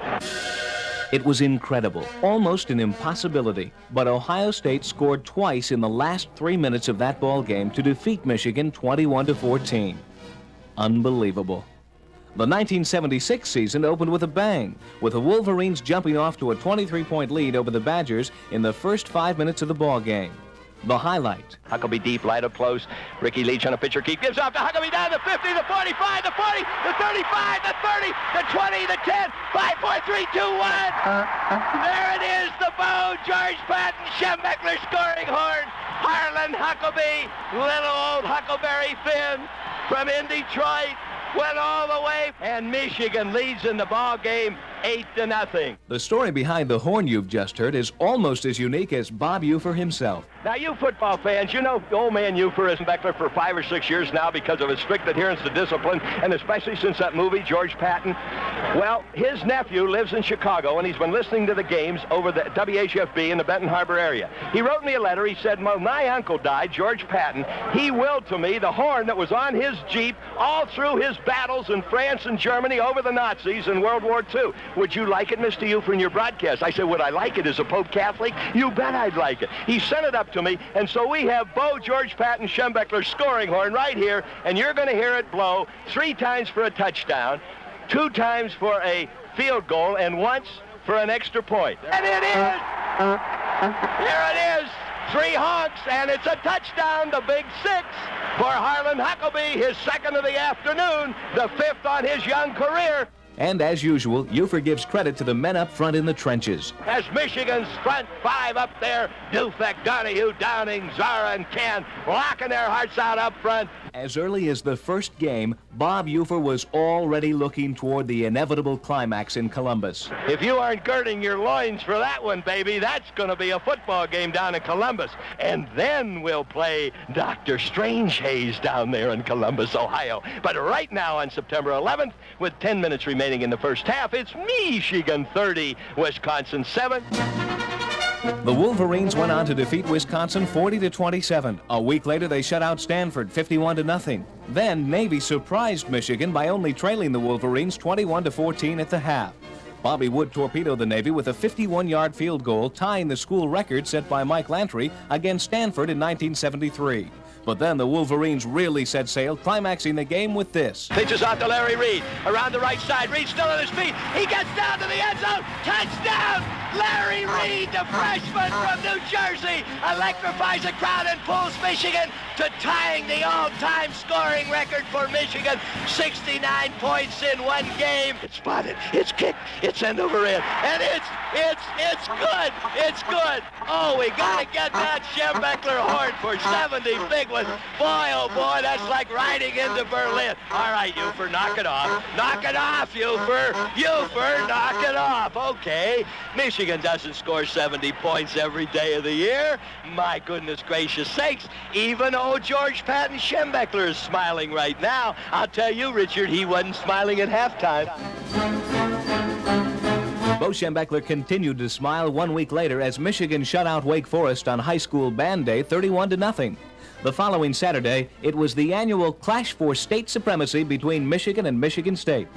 It was incredible, almost an impossibility, but Ohio State scored twice in the last 3 minutes of that ball game to defeat Michigan 21-14. Unbelievable. The 1976 season opened with a bang, with the Wolverines jumping off to a 23-point lead over the Badgers in the first 5 minutes of the ball game. The highlight. Huckabee deep, light up close. Ricky Leach on a pitcher keep. Gives off to Huckabee down the 50, the 45, the 40, the 35, the 30, the 20, the 10. 5, 4, 3, 2, 1. There it is, the Bo, George Patton, Schembechler scoring horn. Harlan Huckabee, little old Huckleberry Finn from in Detroit, went all the way, and Michigan leads in the ball game 8-0. The story behind the horn you've just heard is almost as unique as Bob Ufer himself. Now, you football fans, you know old man Ufer is in Beckler for 5 or 6 years now because of his strict adherence to discipline, and especially since that movie, George Patton. Well, his nephew lives in Chicago, and he's been listening to the games over the WHFB in the Benton Harbor area. He wrote me a letter. He said, when my uncle died, George Patton, he willed to me the horn that was on his Jeep all through his battles in France and Germany over the Nazis in World War II. would you like it, Mr. Ufer, in your broadcast? I said, would I like it as a Pope Catholic? You bet I'd like it. He sent it up to me, and so we have Bo George Patton Schembechler's scoring horn right here, and you're going to hear it blow 3 times for a touchdown, 2 times for a field goal, and once for an extra point. And it is! Here it is! 3 honks, and it's a touchdown, the big 6 for Harlan Huckabee, his 2nd of the afternoon, the 5th on his young career. And as usual, Ufer gives credit to the men up front in the trenches. As Michigan's front 5 up there, Dufek, Donahue, Downing, Zara, and Ken, locking their hearts out up front. As early as the first game, Bob Ufer was already looking toward the inevitable climax in Columbus. If you aren't girding your loins for that one, baby, that's going to be a football game down in Columbus. And then we'll play Dr. Strangehaze down there in Columbus, Ohio. But right now on September 11th, with 10 minutes remaining in the first half, it's Meeechigan 30, Wisconsin 7. The Wolverines went on to defeat Wisconsin 40-27. A week later, they shut out Stanford 51-0. Then Navy surprised Michigan by only trailing the Wolverines 21-14 at the half. Bobby Wood torpedoed the Navy with a 51-yard field goal, tying the school record set by Mike Lantry against Stanford in 1973. But then the Wolverines really set sail, climaxing the game with this. Pitches out to Larry Reed, around the right side. Reed still on his feet. He gets down to the end zone. Touchdown! Larry Reed, the freshman from New Jersey, electrifies the crowd and pulls Michigan to tying the all-time scoring record for Michigan. 69 points in one game. It's spotted. It's kicked. It's end over end. And it's good. It's good. Oh, we got to get that Schembechler horn for 70 big ones. Boy, oh boy, that's like riding into Berlin. All right, Ufer, knock it off. Knock it off, Ufer. Ufer, knock it off. Okay. Michigan doesn't score 70 points every day of the year. My goodness gracious sakes. Even old George Patton Schembechler is smiling right now. I'll tell you, Richard, he wasn't smiling at halftime. Bo Schembechler continued to smile 1 week later as Michigan shut out Wake Forest on high school band day 31-0. The following Saturday, it was the annual clash for state supremacy between Michigan and Michigan State.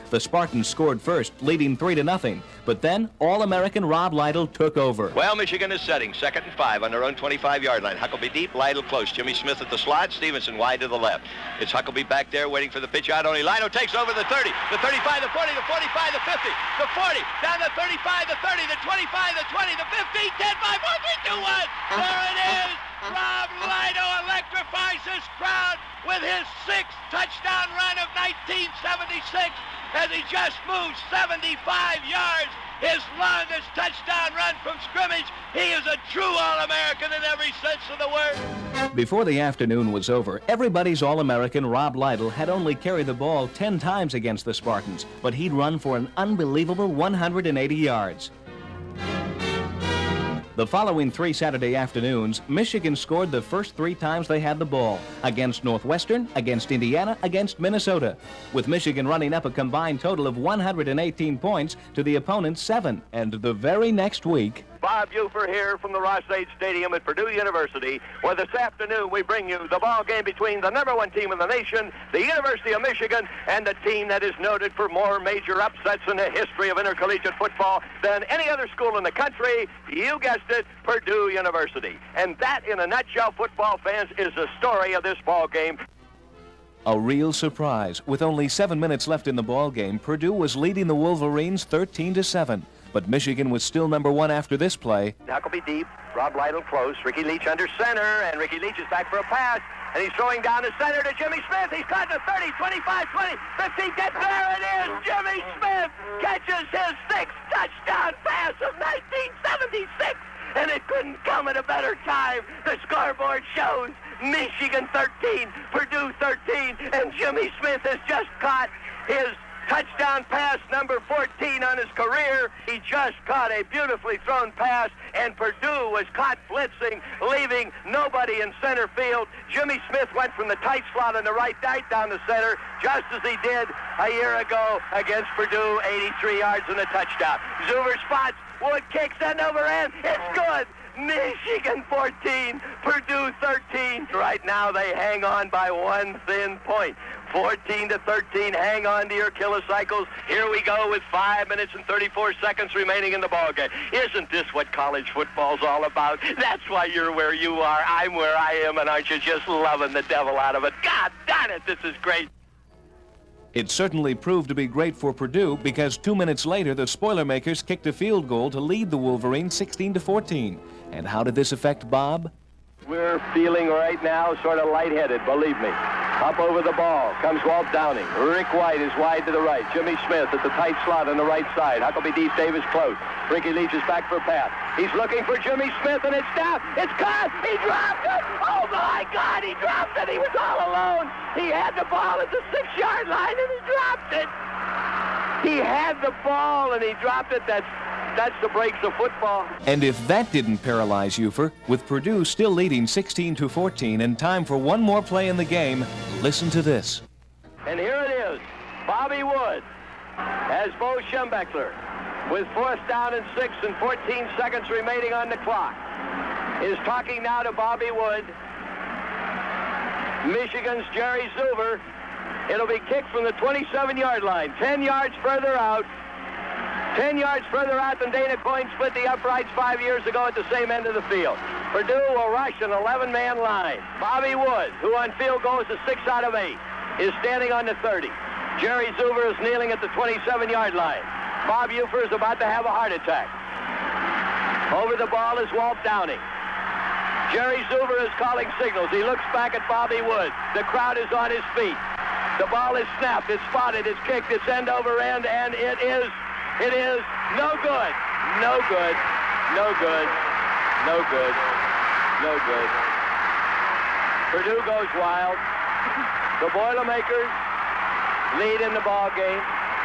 The Spartans scored first, leading 3-0. But then, All-American Rob Lytle took over. Well, Michigan is setting 2nd and 5 on their own 25-yard line. Huckabee deep, Lytle close. Jimmy Smith at the slot, Stevenson wide to the left. It's Huckabee back there waiting for the pitch out only. Lytle takes over the 30, the 35, the 40, the 45, the 50, the 40, down the 35, the 30, the 25, the 20, the 15, 10, 5, 4, 3, 2, 1. There it is. Rob Lytle electrifies this crowd with his 6th touchdown run of 1976 as he just moved 75 yards. His longest touchdown run from scrimmage. He is a true All-American in every sense of the word. Before the afternoon was over, everybody's All-American Rob Lytle had only carried the ball 10 times against the Spartans, but he'd run for an unbelievable 180 yards. The following 3 Saturday afternoons, Michigan scored the first 3 times they had the ball, against Northwestern, against Indiana, against Minnesota, with Michigan running up a combined total of 118 points to the opponent's 7. And the very next week, Bob Ufer here from the Rally-Sept Stadium at Purdue University, where this afternoon we bring you the ball game between the #1 team in the nation, the University of Michigan, and the team that is noted for more major upsets in the history of intercollegiate football than any other school in the country. You guessed it, Purdue University. And that, in a nutshell, football fans, is the story of this ball game. a real surprise. With only 7 minutes left in the ball game, Purdue was leading the Wolverines 13-7. But Michigan was still #1 after this play. Huckabee deep, Rob Lytle close, Ricky Leach under center, and Ricky Leach is back for a pass, and he's throwing down the center to Jimmy Smith. He's caught the 30, 25, 20, 15, there it is! Jimmy Smith catches his 6th touchdown pass of 1976, and it couldn't come at a better time. The scoreboard shows Michigan 13, Purdue 13, and Jimmy Smith has just caught his touchdown pass number 14 on his career. He just caught a beautifully thrown pass, and Purdue was caught blitzing, leaving nobody in center field. Jimmy Smith went from the tight slot on the right down the center, just as he did a year ago against Purdue, 83 yards and a touchdown. Zuber spots, Wood kicks end over end. It's good. Michigan Michigan 14, Purdue 13. Right now they hang on by one thin point. 14-13, hang on to your kilocycles. Here we go with 5 minutes and 34 seconds remaining in the ballgame. Isn't this what college football's all about? That's why you're where you are, I'm where I am, and aren't you just loving the devil out of it? God darn it, this is great. It certainly proved to be great for Purdue because 2 minutes later, the Spoilermakers kicked a field goal to lead the Wolverines 16-14. And how did this affect Bob? We're feeling right now sort of lightheaded, believe me. Up over the ball comes Walt Downing. Rick White is wide to the right. Jimmy Smith at the tight slot on the right side. Huckabee Deep Davis close. Ricky Leach is back for a pass. He's looking for Jimmy Smith, and it's down. It's caught. He dropped it. Oh, my God, he dropped it. He was all alone. He had the ball at the 6-yard line, and he dropped it. He had the ball, and he dropped it. That's the breaks of football. And if that didn't paralyze Ufer, with Purdue still leading 16-14 and time for one more play in the game, listen to this. And here it is. Bobby Wood has Bo Schembechler with 4th down and 6 and 14 seconds remaining on the clock. Is talking now to Bobby Wood. Michigan's Jerry Zuber. It'll be kicked from the 27-yard line, 10 yards further out. 10 yards further out than Dana Coyne split the uprights 5 years ago at the same end of the field. Purdue will rush an 11-man line. Bobby Wood, who on field goals is 6 out of 8, is standing on the 30. Jerry Zuber is kneeling at the 27-yard line. Bob Ufer is about to have a heart attack. Over the ball is Walt Downing. Jerry Zuber is calling signals. He looks back at Bobby Wood. The crowd is on his feet. The ball is snapped. It's spotted. It's kicked. It's end over end, and it is no good. No good. No good. No good. No good. Purdue goes wild. The Boilermakers lead in the ball game,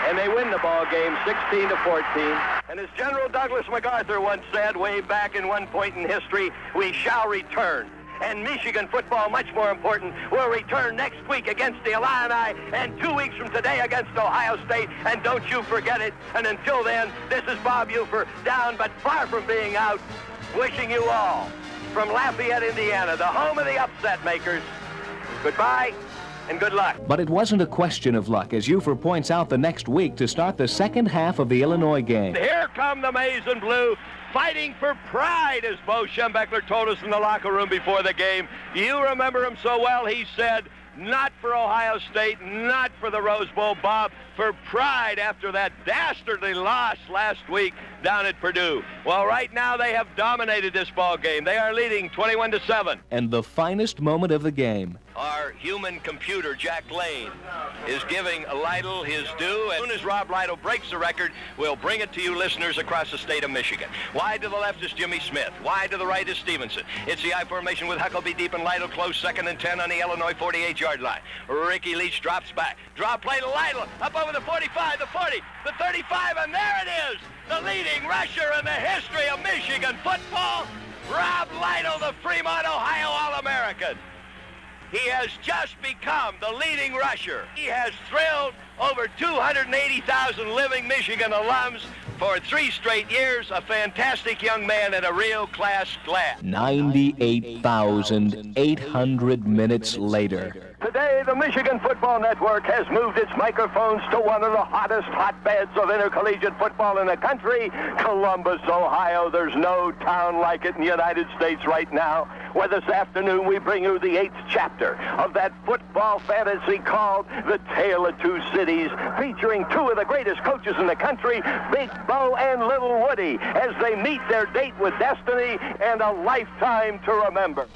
and they win the ball game 16-14. And as General Douglas MacArthur once said way back in one point in history, we shall return. And Michigan football, much more important, will return next week against the Illini and 2 weeks from today against Ohio State. And don't you forget it. And until then, this is Bob Ufer, down but far from being out, wishing you all from Lafayette, Indiana, the home of the upset makers, goodbye and good luck. But it wasn't a question of luck, as Ufer points out the next week to start the second half of the Illinois game. Here come the Maize and Blue, fighting for pride, as Bo Schembechler told us in the locker room before the game. You remember him so well, he said, not for Ohio State, not for the Rose Bowl, Bob, for pride after that dastardly loss last week down at Purdue. Well, right now they have dominated this ball game. They are leading 21-7. And the finest moment of the game. Our human computer, Jack Lane, is giving Lytle his due. As soon as Rob Lytle breaks the record, we'll bring it to you listeners across the state of Michigan. Wide to the left is Jimmy Smith. Wide to the right is Stevenson. It's the I formation with Huckabee deep and Lytle close, 2nd and 10 on the Illinois 48-yard line. Ricky Leach drops back. Draw play to Lytle, up over the 45, the 40, the 35, and there it is! The leading rusher in the history of Michigan football, Rob Lytle, the Fremont, Ohio All-American. He has just become the leading rusher. He has thrilled over 280,000 living Michigan alums for 3 straight years. A fantastic young man and a real class lad. 98,800 minutes later. Today, the Michigan Football Network has moved its microphones to one of the hottest hotbeds of intercollegiate football in the country, Columbus, Ohio. There's no town like it in the United States right now, where this afternoon we bring you the 8th chapter of that football fantasy called The Tale of Two Cities, featuring 2 of the greatest coaches in the country, Big Bo and Little Woody, as they meet their date with destiny and a lifetime to remember.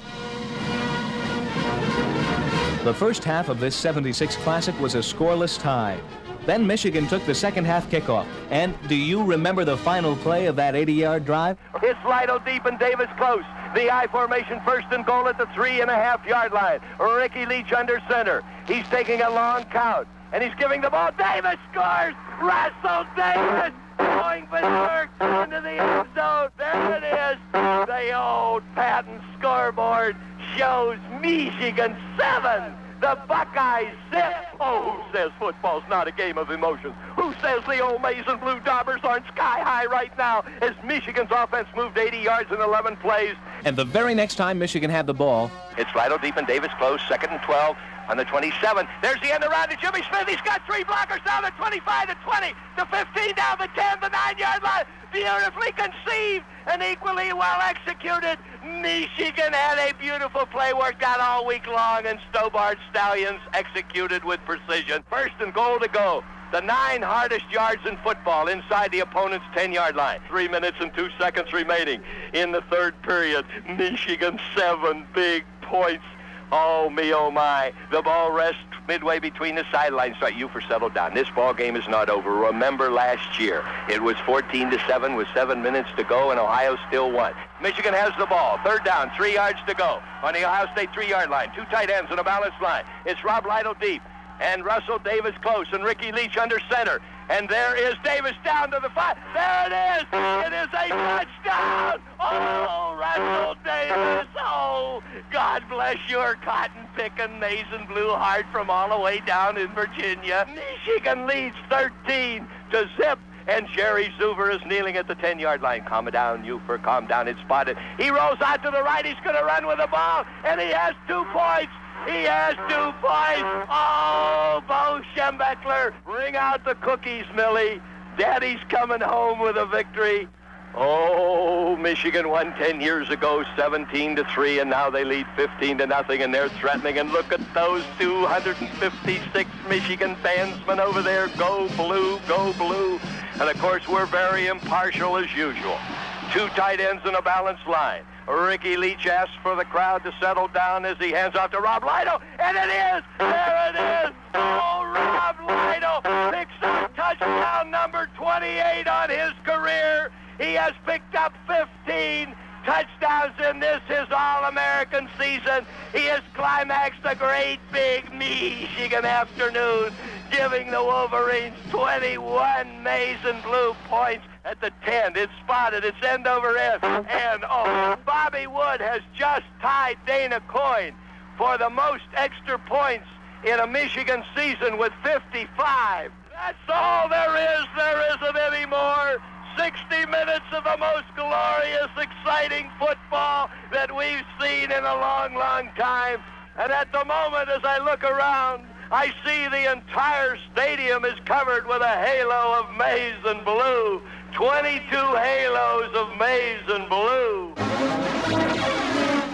The first half of this 76 Classic was a scoreless tie. Then Michigan took the second half kickoff. And do you remember the final play of that 80-yard drive? It's Lytle deep and Davis close. The I formation, 1st and goal at the 3.5-yard line. Ricky Leach under center. He's taking a long count, and he's giving the ball. Davis scores! Russell Davis going berserk into the end zone. There it is. The old patent scoreboard shows Michigan 7, the Buckeyes 6. Oh, who says football's not a game of emotions? Who says the old maize and blue Daubers aren't sky high right now as Michigan's offense moved 80 yards in 11 plays. And the very next time Michigan had the ball, It's Lido deep and Davis close, 2nd and 12 on the 27. There's the end around to Jimmy Smith. He's got 3 blockers down the 25, the 20, the 15, down the 10, the 9-yard line. Beautifully conceived and equally well executed. Michigan had a beautiful play worked out all week long, and Stobart Stallions executed with precision. 1st and goal to go. The 9 hardest yards in football inside the opponent's 10-yard line. 3 minutes and 2 seconds remaining in the 3rd period. Michigan 7 big points. Oh, me, oh, my. The ball rests midway between the sidelines. Right, Ufer settled down. This ball game is not over. Remember last year, it was 14-7 with 7 minutes to go, and Ohio still won. Michigan has the ball. 3rd down, 3 yards to go on the Ohio State 3-yard line. 2 tight ends and a balanced line. It's Rob Lytle deep, and Russell Davis close, and Ricky Leach under center. And there is Davis down to the 5. There it is! It is a touchdown! Oh, Russell Davis! Oh, God bless your cotton-picking maize and blue heart from all the way down in Virginia. Michigan leads 13-0. And Jerry Zuber is kneeling at the 10-yard line. Calm down, Ufer, calm down. It's spotted. He rolls out to the right. He's going to run with the ball, and he has 2 points. He has 2 points. Oh, Bo Schembechler, bring out the cookies, Millie. Daddy's coming home with a victory. Oh, Michigan won 10 years ago, 17-3, and now they lead 15-0, and they're threatening. And look at those 256 Michigan fansmen over there. Go blue, go blue. And, of course, we're very impartial as usual. 2 tight ends and a balanced line. Ricky Leach asks for the crowd to settle down as he hands off to Rob Lytle, and it is! There it is! Oh, Rob Lytle picks up touchdown number 28 on his career. He has picked up 15 touchdowns in this, his All-American season. He has climaxed a great big Michigan afternoon, giving the Wolverines 21 maize and blue points. At the 10, it's spotted, it's end over end, and oh, Bobby Wood has just tied Dana Coyne for the most extra points in a Michigan season with 55. That's all there isn't any more. 60 minutes of the most glorious, exciting football that we've seen in a long, long time. And at the moment, as I look around, I see the entire stadium is covered with a halo of maize and blue. 22 halos of maize and blue.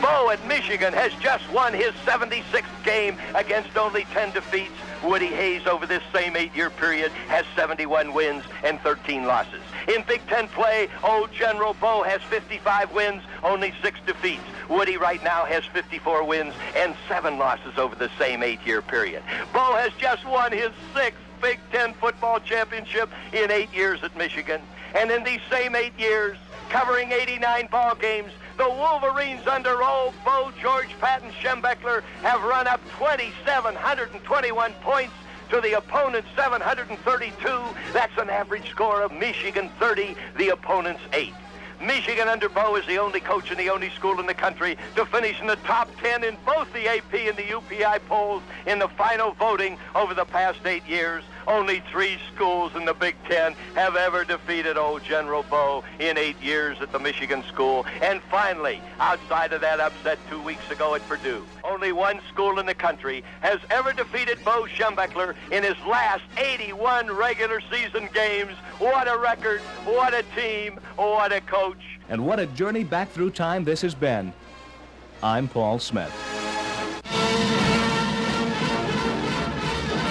Bo at Michigan has just won his 76th game against only 10 defeats. Woody Hayes over this same 8-year period has 71 wins and 13 losses. In Big Ten play, old General Bo has 55 wins, only 6 defeats. Woody right now has 54 wins and 7 losses over the same 8-year period. Bo has just won his 6th Big Ten football championship in 8 years at Michigan. And in these same 8 years, covering 89 ball games, the Wolverines under old Bo George Patton Schembechler have run up 2,721 points to the opponent's 732. That's an average score of Michigan 30, the opponent's 8. Michigan under Bo is the only coach and the only school in the country to finish in the top 10 in both the AP and the UPI polls in the final voting over the past 8 years. Only 3 schools in the Big Ten have ever defeated old General Bo in 8 years at the Michigan school. And finally, outside of that upset 2 weeks ago at Purdue, only 1 school in the country has ever defeated Bo Schembechler in his last 81 regular season games. What a record, what a team, what a coach. and what a journey back through time this has been. I'm Paul Smith.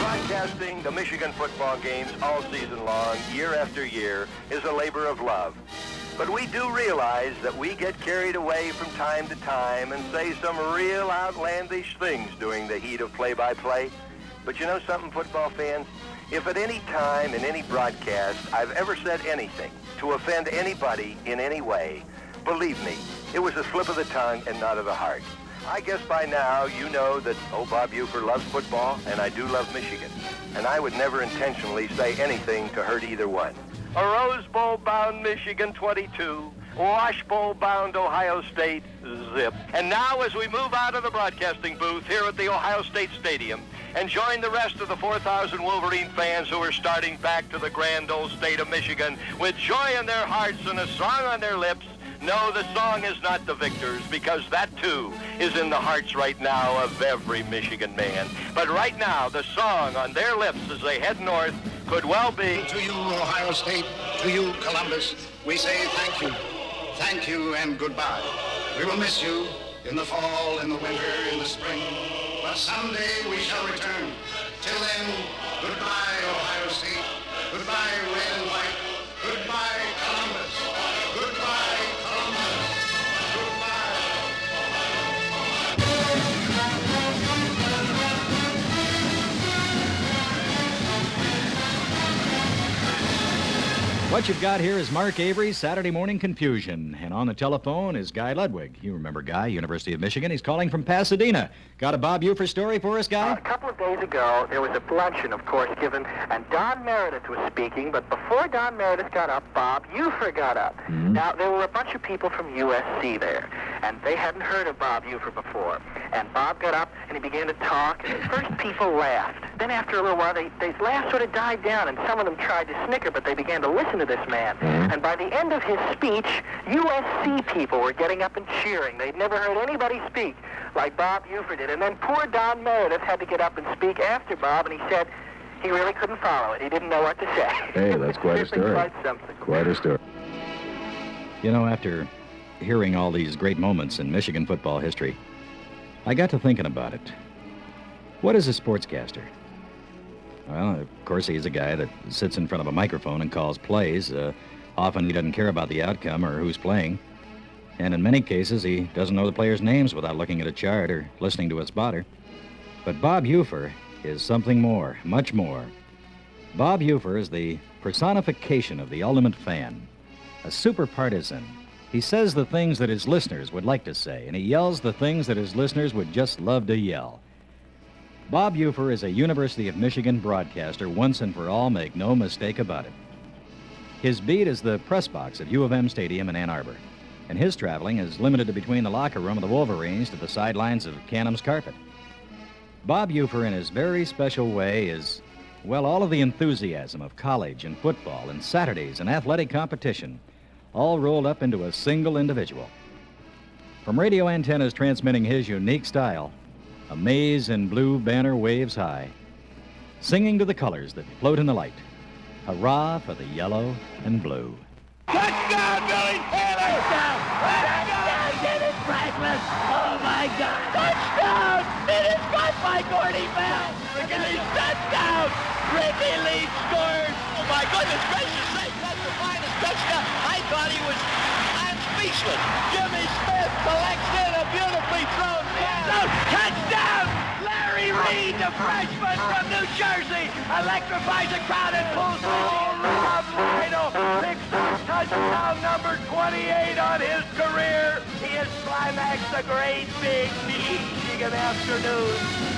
Broadcasting the Michigan football games all season long, year after year, is a labor of love. But we do realize that we get carried away from time to time and say some real outlandish things during the heat of play-by-play. But you know something, football fans? If at any time in any broadcast I've ever said anything to offend anybody in any way, believe me, it was a slip of the tongue and not of the heart. I guess by now you know that Bob Ufer loves football, and I do love Michigan. And I would never intentionally say anything to hurt either one. A Rose Bowl-bound Michigan 22, Wash Bowl-bound Ohio State zip. And now as we move out of the broadcasting booth here at the Ohio State Stadium and join the rest of the 4,000 Wolverine fans who are starting back to the grand old state of Michigan with joy in their hearts and a song on their lips. No, the song is not the victors, because that, too, is in the hearts right now of every Michigan man. But right now, the song on their lips as they head north could well be... To you, Ohio State, to you, Columbus, we say thank you. Thank you and goodbye. We will miss you in the fall, in the winter, in the spring. But someday we shall return. Till then, goodbye, Ohio State. Goodbye, red and white. Goodbye, Columbus. Goodbye, Columbus. Goodbye. What you've got here is Mark Avery's Saturday Morning Confusion. And on the telephone is Guy Ludwig. You remember Guy, University of Michigan. He's calling from Pasadena. Got a Bob Ufer story for us, Guy? A couple of days ago, there was a luncheon, of course, given, and Don Meredith was speaking, but before Don Meredith got up, Bob Ufer got up. Mm-hmm. Now, there were a bunch of people from USC there, and they hadn't heard of Bob Ufer before. And Bob got up, and he began to talk, and at first people laughed. Then after a little while, they laughs sort of died down, and some of them tried to snicker, but they began to listen to this man. Mm-hmm. And by the end of his speech, USC people were getting up and cheering. They'd never heard anybody speak like Bob Ufer did. And then poor Don Meredith had to get up and speak after Bob, and he said he really couldn't follow it. He didn't know what to say. Hey, that's quite a story. Quite something. Quite a story. You know, after hearing all these great moments in Michigan football history, I got to thinking about it. What is a sportscaster? Well, of course, he's a guy that sits in front of a microphone and calls plays. Often he doesn't care about the outcome or who's playing. And in many cases, he doesn't know the players' names without looking at a chart or listening to a spotter. But Bob Ufer is something more, much more. Bob Ufer is the personification of the ultimate fan, a super partisan. He says the things that his listeners would like to say, and he yells the things that his listeners would just love to yell. Bob Ufer is a University of Michigan broadcaster once and for all, make no mistake about it. His beat is the press box at U of M Stadium in Ann Arbor, and his traveling is limited to between the locker room of the Wolverines to the sidelines of Canham's carpet. Bob Ufer, in his very special way, is, well, all of the enthusiasm of college and football and Saturdays and athletic competition, all rolled up into a single individual. From radio antennas transmitting his unique style, a maize in blue banner waves high, singing to the colors that float in the light. Hurrah for the yellow and blue. Touchdown, Billy Taylor! Touchdown, Dennis Franklin! Oh, my God! Touchdown! It is caught by Gordy Bell! Ricky Lee, touchdown! Ricky Lee scores! Oh, my goodness gracious sake, that's the finest touchdown! I thought he was... I'm speechless! Jimmy Smith collects in a beautifully thrown pass! Touchdown! Larry Reed, the freshman from New Jersey, electrifies the crowd and pulls the Rob Lino picks up touchdown number 28 on his career. He has climaxed a great big Meeechigan afternoon.